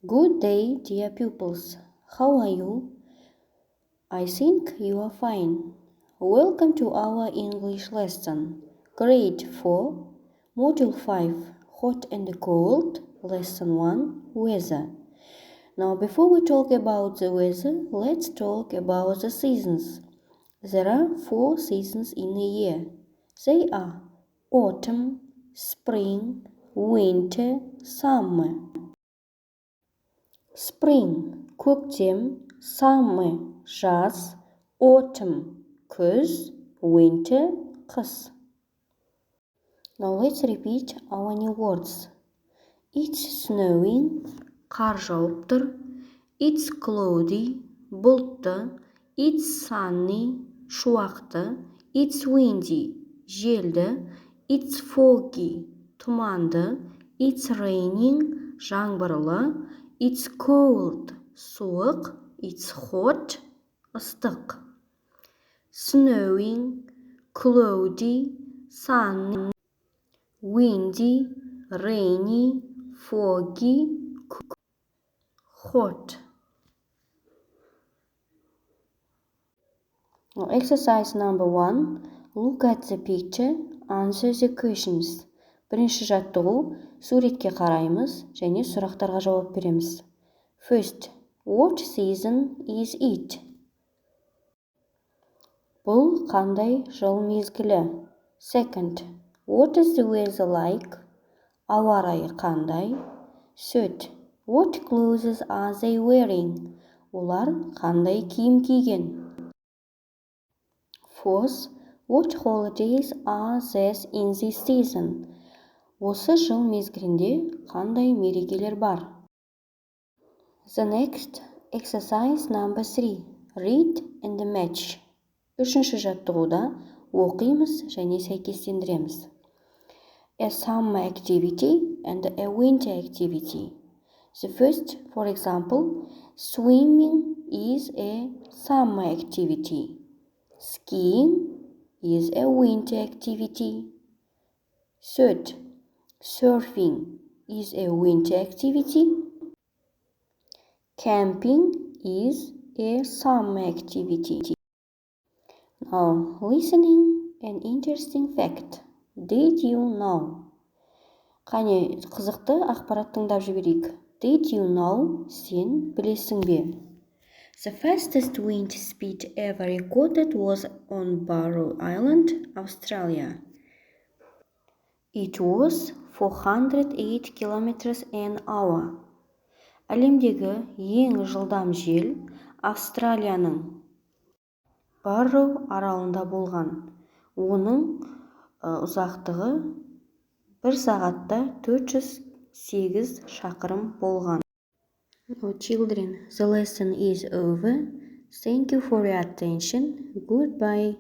Good day, dear pupils. How are you? I think you are fine. Welcome to our English lesson. Grade 4, Module 5, Hot and Cold, Lesson 1, Weather. Now, before we talk about the weather, let's talk about the seasons. There are 4 seasons in a year. They are autumn, spring, winter, summer. Spring, көктем, summer, жаз, autumn, күз, winter, қыс. Now let's repeat our new words. It's snowing, қар жауып тұр. It's cloudy, бұлтты. It's sunny, шуақты. It's windy, желді. It's foggy, тұманды. It's raining, жаңбырлы. It's cold, суық. It's hot, ыстық. Snowing, cloudy, sunny, windy, rainy, foggy, hot. Now, exercise number 1. Look at the picture, answer the questions. Бірінші жаттығу, суретке қараймыз және сұрақтарға жауап береміз. First, what season is it? Бұл қандай жыл мезгілі? Second, what is the weather like? Ауа райы қандай? Third, what clothes are they wearing? Олар қандай киім киген? Fourth, what holidays are there in this season? Осы жыл мезгілінде қандай мерекелер бар? The next, exercise number 3. Read and match. Үшінші жаттығуда оқимыз және сәйкестендіреміз. A summer activity and a winter activity. The first, for example, swimming is a summer activity. Skiing is a winter activity. Third, surfing is a winter activity. Camping is a summer activity. Now, listening an interesting fact. Did you know? Қане, қызықты ақпарат тыңдап жіберейік. Did you know? Сен білесің бе? The fastest wind speed ever recorded was on Barrow Island, Australia. It was 408 kilometers an hour. Әлемдегі ең жылдам жел Австралияның Барроу аралында болған. Оның ұзақтығы 1 сағатта 408 шақырым болған. Now, children, the lesson is over. Thank you for your attention. Goodbye.